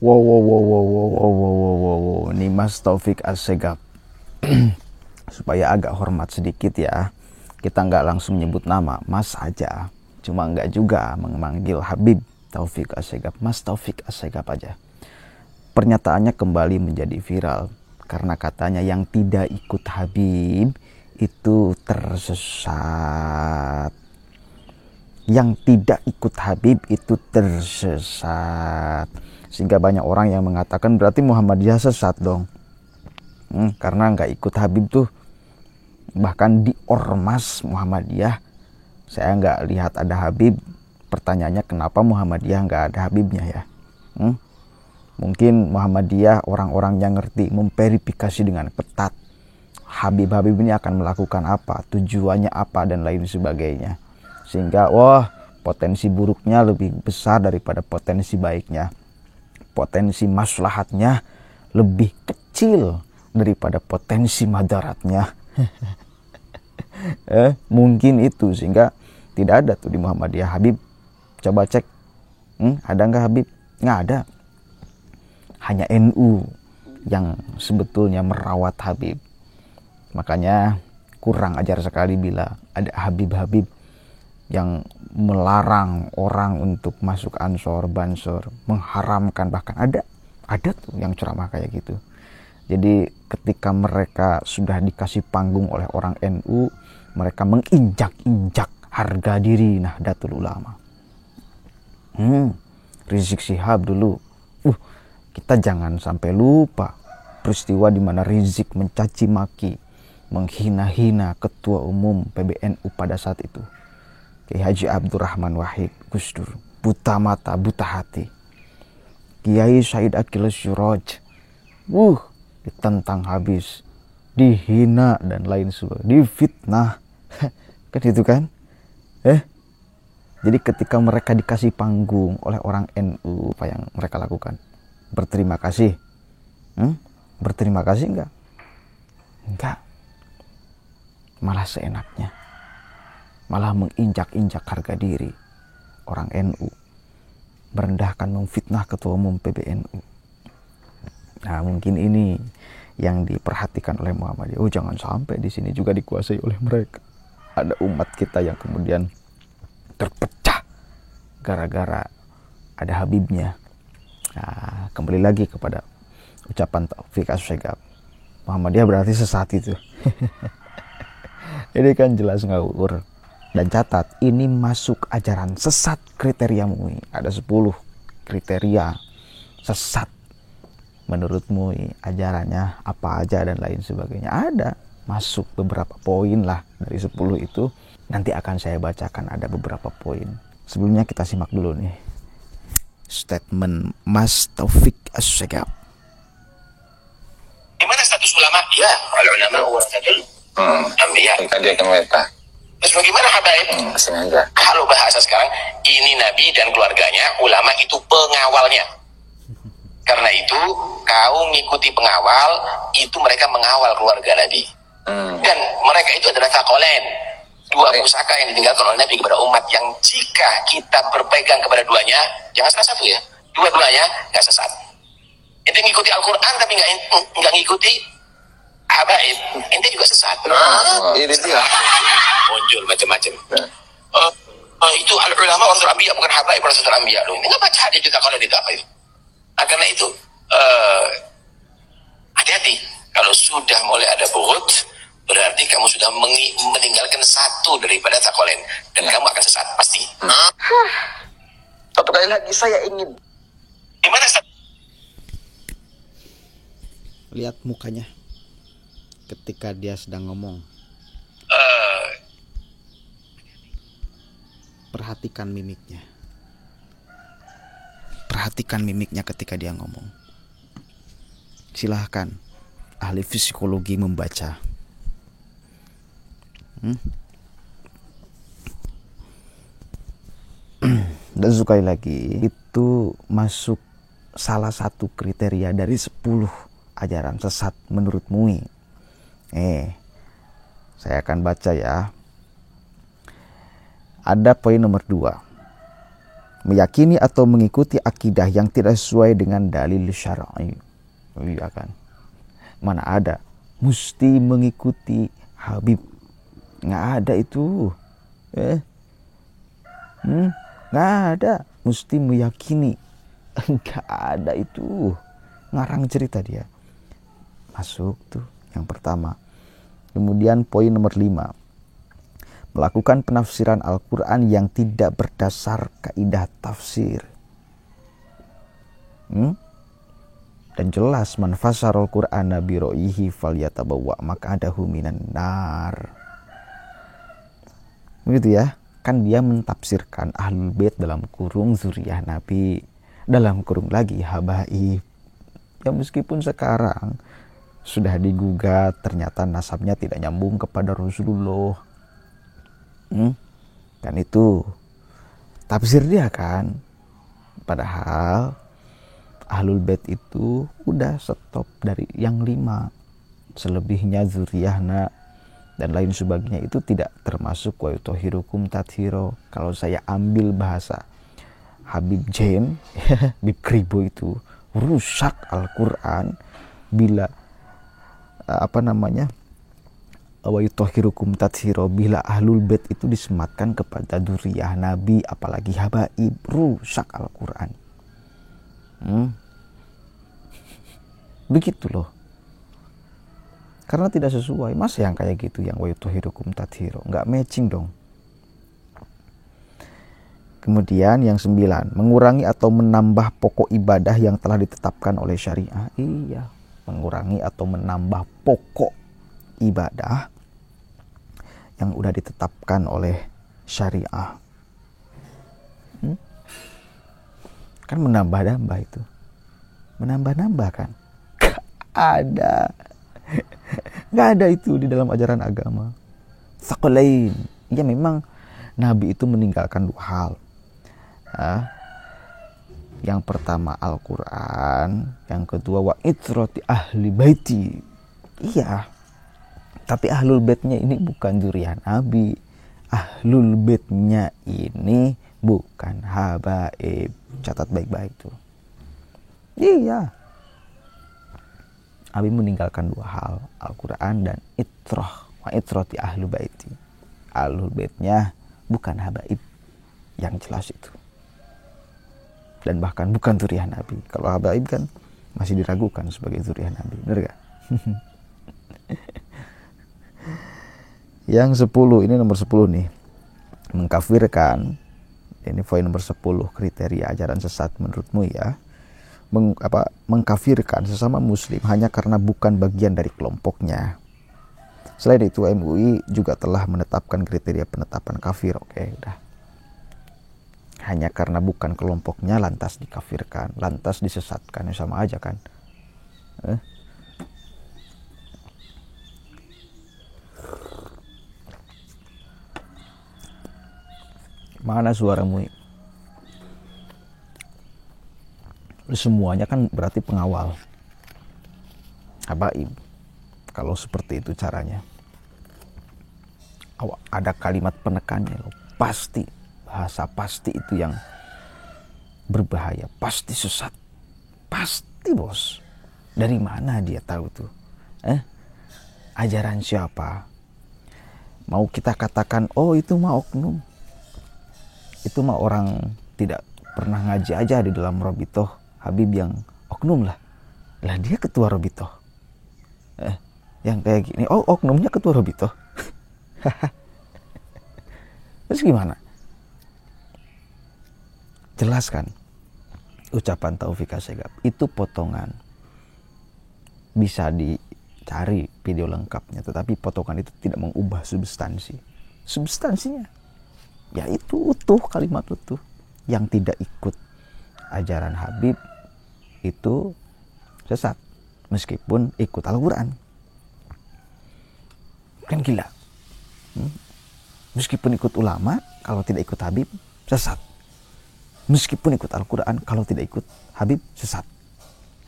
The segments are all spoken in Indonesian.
Wow. Ini Mas Taufik Assegaf. Supaya agak hormat sedikit ya, kita nggak langsung nyebut nama, Mas aja. Cuma nggak juga memanggil Habib Taufik Assegaf, Mas Taufik Assegaf aja. Pernyataannya kembali menjadi viral karena katanya yang tidak ikut Habib itu tersesat. Yang tidak ikut Habib itu tersesat. Sehingga banyak orang yang mengatakan berarti Muhammadiyah sesat dong. Karena nggak ikut Habib tuh. Bahkan di Ormas Muhammadiyah saya nggak lihat ada Habib. Pertanyaannya kenapa Muhammadiyah nggak ada Habibnya ya? Mungkin Muhammadiyah orang-orang yang ngerti memverifikasi dengan ketat Habib-Habib ini akan melakukan apa, tujuannya apa dan lain sebagainya. Sehingga potensi buruknya lebih besar daripada potensi baiknya. Potensi maslahatnya lebih kecil daripada potensi madaratnya. Mungkin itu, sehingga tidak ada tuh di Muhammadiyah Habib. Coba cek, ada nggak Habib? Nggak ada. Hanya NU yang sebetulnya merawat Habib. Makanya kurang ajar sekali bila ada Habib-Habib yang melarang orang untuk masuk Ansor, Bansor, mengharamkan, bahkan ada tuh yang ceramah kayak gitu. Jadi ketika mereka sudah dikasih panggung oleh orang NU, mereka menginjak-injak harga diri Nahdlatul Ulama. Rizik Syihab dulu, kita jangan sampai lupa peristiwa di mana Rizik mencaci maki, menghina-hina ketua umum PBNU pada saat itu, Kiai Haji Abdurrahman Wahid Gus Dur, buta mata, buta hati. Kiai Said Akil Siraj, ditentang habis, dihina dan lain sebagainya, difitnah. Kan itu kan? Jadi ketika mereka dikasih panggung oleh orang NU, apa yang mereka lakukan? Berterima kasih. Berterima kasih enggak? Enggak. Malah seenaknya. Malah menginjak-injak harga diri orang NU, merendahkan, memfitnah ketua umum PBNU. Nah, mungkin ini yang diperhatikan oleh Muhammadiyah. Jangan sampai di sini juga dikuasai oleh mereka. Ada umat kita yang kemudian terpecah gara-gara ada Habibnya. Nah, kembali lagi kepada ucapan Taufik Assegaf, Muhammadiyah berarti sesat itu. Ini kan jelas ngawur. Dan catat, ini masuk ajaran sesat kriteria MUI. Ada 10 kriteria sesat menurut MUI. Ajarannya apa aja dan lain sebagainya. Ada, masuk beberapa poin lah dari 10 itu. Nanti akan saya bacakan ada beberapa poin. Sebelumnya kita simak dulu nih statement Mas Taufik Assegaf. Gimana status ulama? Ya, ulama warasatul anbiya. Tadi akan weta. Terus bagaimana habaib? Sengaja. Kalau bahasa sekarang, ini Nabi dan keluarganya, ulama itu pengawalnya. Karena itu, kau ngikuti pengawal, itu mereka mengawal keluarga Nabi. Dan mereka itu adalah taqolain, 2 pusaka yang ditinggalkan oleh Nabi kepada umat, yang jika kita berpegang kepada duanya, jangan salah satu ya, dua-duanya nggak sesat. Itu ngikuti Al-Quran tapi nggak ngikuti habaib, ente juga sesat. Ini dia. Muncul macam-macam. Itu al-ulama warasatul anbiya, bukan habaib warasatul anbiya. Ini nggak baca hadis itu kalau itu apa itu. Karena itu hati-hati. Kalau sudah mulai ada bughd, berarti kamu sudah meninggalkan satu daripada taqolain, dan kamu akan sesat pasti. Satu kali lagi saya ingin. Gimana? Lihat mukanya ketika dia sedang ngomong. Perhatikan mimiknya. Perhatikan mimiknya ketika dia ngomong. Silahkan ahli psikologi membaca. Dan sekali lagi, itu masuk salah satu kriteria dari 10 ajaran sesat menurut MUI. Saya akan baca ya. Ada poin nomor 2. meyakini atau mengikuti akidah yang tidak sesuai dengan dalil syar'i. Iya kan? Mana ada mesti mengikuti Habib? Nggak ada itu. Nggak ada. Mesti meyakini. Nggak ada itu. Ngarang cerita dia. Masuk tuh yang pertama. Kemudian poin nomor 5. Melakukan penafsiran Al-Quran yang tidak berdasar kaidah tafsir. Dan jelas man fasarul Qur'ana bi ra'yihi falyatabawwa maq'adahu minan nar. Begitu ya. Kan dia mentafsirkan Ahlul Bait dalam kurung zuriyah Nabi, dalam kurung lagi habaib. Ya meskipun sekarang sudah digugat ternyata nasabnya tidak nyambung kepada Rasulullah. Kan itu tafsir dia kan. Padahal Ahlul Bait itu udah stop dari yang 5. Selebihnya zuriyahna dan lain sebagainya itu tidak termasuk wa yutahhirukum tathiro. Kalau saya ambil bahasa Habib Jain, Habib Kribo itu rusak Al-Quran bila wa yutahhirukum tathiro, bila Ahlul Bait itu disematkan kepada dzurriyyah Nabi apalagi habaib, rusak Al-Quran. Begitu loh. Karena tidak sesuai. Masa yang kayak gitu yang wa yutahhirukum tathiro, nggak matching dong. Kemudian yang 9, mengurangi atau menambah pokok ibadah yang telah ditetapkan oleh syariah. Iya, mengurangi atau menambah pokok ibadah yang udah ditetapkan oleh syariah. Kan menambah-nambah itu. Menambah-nambah kan. Gak ada itu di dalam ajaran agama. Tsaqalain. Ya memang Nabi itu meninggalkan 2 hal. Yang pertama Al-Quran, yang kedua wa itrati ahli baiti. Iya. Tapi Ahlul Baitnya ini bukan dzurriyyah Nabi. Ahlul Baitnya ini bukan habaib. Catat baik-baik tuh. Iya. Nabi meninggalkan 2 hal, Al-Quran dan itrah. Wa itrati ahli baiti. Ahlul Baitnya bukan habaib. Yang jelas itu. Dan bahkan bukan dzurriyyah Nabi. Kalau habaib kan masih diragukan sebagai dzurriyyah Nabi. Benar gak? Yang 10, ini nomor 10 nih. Mengkafirkan. Ini poin nomor 10, kriteria ajaran sesat menurutmu ya. Mengkafirkan sesama muslim hanya karena bukan bagian dari kelompoknya. Selain itu MUI juga telah menetapkan kriteria penetapan kafir. Oke, udah. Hanya karena bukan kelompoknya lantas dikafirkan, lantas disesatkan, ya sama aja kan. Mana suaramu? Semuanya kan berarti pengawal habaib. Kalau seperti itu caranya, ada kalimat penekannya loh. Pasti, bahasa pasti itu yang berbahaya. Pasti sesat. Pasti bos. Dari mana dia tahu tuh? Ajaran siapa? Mau kita katakan, oh itu mah oknum. Itu mah orang tidak pernah ngaji aja di dalam Robitoh Habib yang oknum lah. Lah dia ketua Robitoh. Yang kayak gini, oh oknumnya ketua Robitoh. Terus gimana? Jelaskan. Ucapan Taufik Assegaf itu potongan. Bisa dicari video lengkapnya, tetapi potongan itu tidak mengubah substansi. Substansinya ya itu utuh, kalimat utuh. Yang tidak ikut ajaran Habib itu sesat meskipun ikut Al-Quran. Kan gila. Meskipun ikut ulama, kalau tidak ikut Habib sesat. Meskipun ikut Al-Quran, kalau tidak ikut Habib sesat.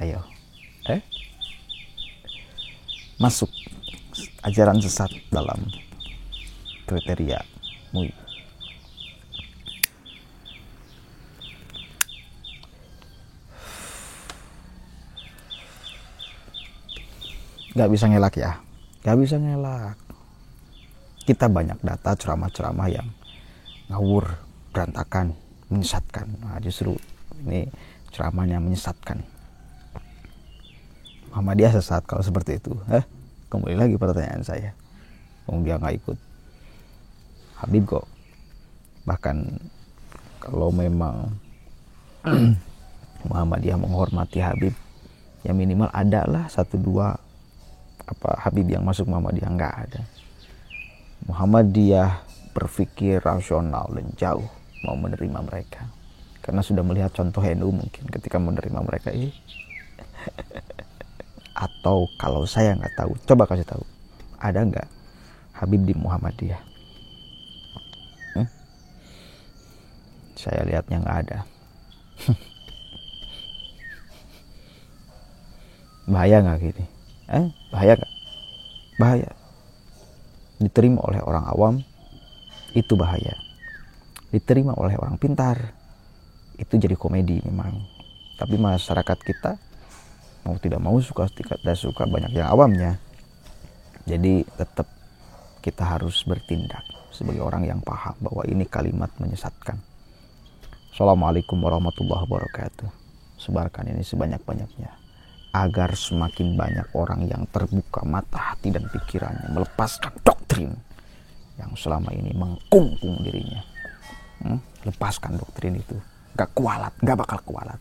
Ayo, masuk ajaran sesat dalam kriteria MUI. Nggak bisa ngelak ya, nggak bisa ngelak. Kita banyak data ceramah-ceramah yang ngawur, berantakan, menyesatkan. Nah, justru ini ceramahnya menyesatkan. Muhammadiyah sesat kalau seperti itu. Kembali lagi pertanyaan saya. Dia nggak ikut Habib kok. Bahkan kalau memang Muhammadiyah menghormati Habib, ya minimal adalah 1-2 Habib yang masuk Muhammadiyah. Nggak ada. Muhammadiyah berpikir rasional dan jauh mau menerima mereka, karena sudah melihat contoh NU mungkin ketika menerima mereka ini. Atau kalau saya nggak tahu, coba kasih tahu, ada nggak Habib di Muhammadiyah? Saya lihatnya nggak ada. Bahaya nggak gini? Bahaya nggak? Bahaya. Diterima oleh orang awam itu bahaya. Diterima oleh orang pintar itu jadi komedi memang. Tapi masyarakat kita mau tidak mau, suka tidak suka, banyak yang awamnya. Jadi tetap kita harus bertindak sebagai orang yang paham bahwa ini kalimat menyesatkan. Assalamualaikum warahmatullahi wabarakatuh. Sebarkan ini sebanyak-banyaknya agar semakin banyak orang yang terbuka mata hati dan pikirannya, melepaskan doktrin yang selama ini mengkungkung dirinya. Lepaskan doktrin itu. Gak kualat, gak bakal kualat.